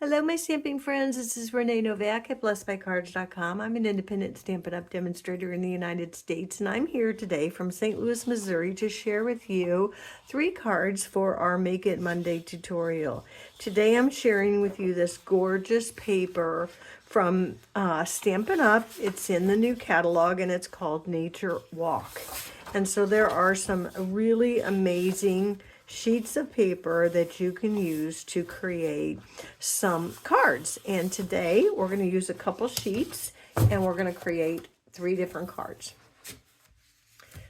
Hello, my stamping friends. This is Renee Novak at blessedbycards.com. I'm an independent Stampin' Up! Demonstrator in the United States, and I'm here today from St. Louis, Missouri to share with you 3 cards for our Make It Monday tutorial. Today I'm sharing with you this gorgeous paper from Stampin' Up! It's in the new catalog, and it's called Nature Walk. And so there are some really amazing sheets of paper that you can use to create some cards. And today we're going to use a couple sheets and we're going to create 3 different cards.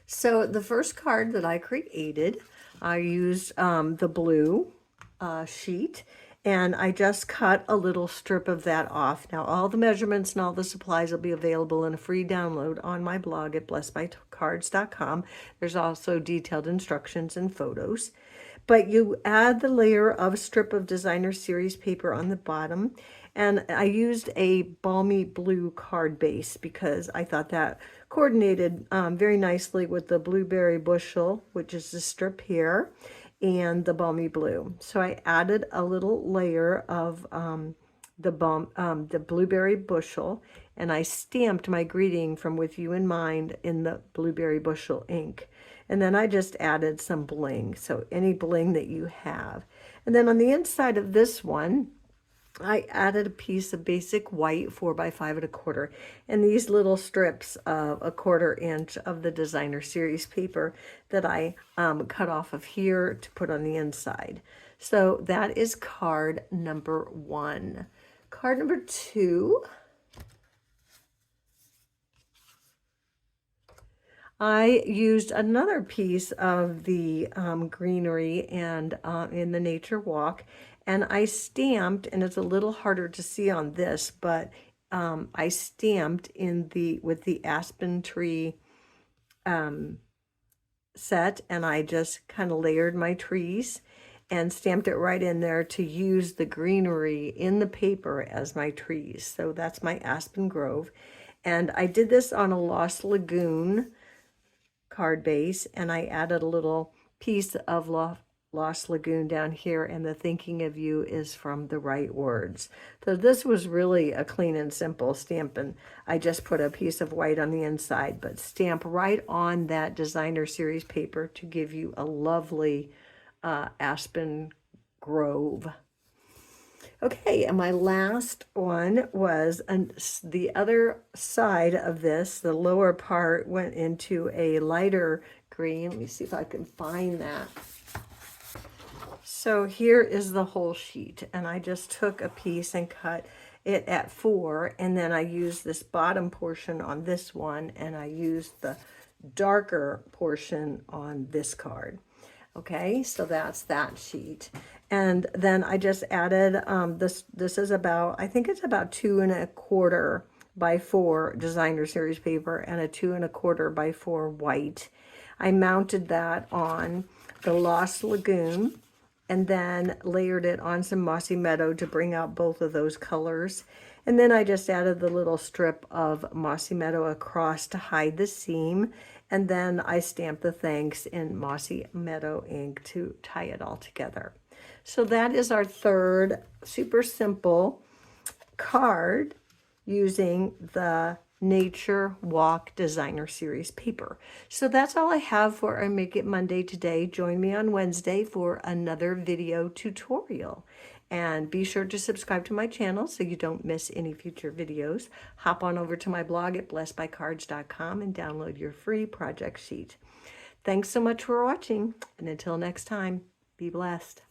So the first card that I created, I used the blue sheet, and I just cut a little strip of that off. Now all the measurements and all the supplies will be available in a free download on my blog at blessedbycards.com. There's also detailed instructions and photos. But you add the layer of a strip of designer series paper on the bottom, and I used a balmy blue card base because I thought that coordinated very nicely with the blueberry bushel, which is the strip here, and the balmy blue. So I added a little layer of the blueberry bushel, and I stamped my greeting from With You in Mind in the blueberry bushel ink. And then I just added some bling, so any bling that you have. And then on the inside of this one, I added a piece of basic white 4x5 1/4, and these little strips of 1/4 inch of the designer series paper that I cut off of here to put on the inside. So that is card number 1. Card number 2, I used another piece of the greenery and in the Nature Walk, and I stamped, and it's a little harder to see on this, but I stamped with the aspen tree set, and I just kind of layered my trees and stamped it right in there to use the greenery in the paper as my trees. So that's my aspen grove. And I did this on a Lost Lagoon card base, and I added a little piece of Lost Lagoon down here, and the thinking of you is from the right words. So this was really a clean and simple stamp, and I just put a piece of white on the inside, but stamp right on that designer series paper to give you a lovely aspen grove. Okay, and my last one was the other side of this. The lower part went into a lighter green. Let me see if I can find that. So here is the whole sheet, and I just took a piece and cut it at 4, and then I used this bottom portion on this one, and I used the darker portion on this card. Okay, so that's that sheet. And then I just added, this is about, I think it's about 2 1/4 by 4 designer series paper and a 2 1/4 by 4 white. I mounted that on the Lost Lagoon and then layered it on some Mossy Meadow to bring out both of those colors. And then I just added the little strip of Mossy Meadow across to hide the seam. And then I stamped the thanks in Mossy Meadow ink to tie it all together. So that is our third super simple card using the Nature Walk Designer Series paper. So that's all I have for our Make It Monday today. Join me on Wednesday for another video tutorial. And be sure to subscribe to my channel so you don't miss any future videos. Hop on over to my blog at blessedbycards.com and download your free project sheet. Thanks so much for watching, and until next time, be blessed.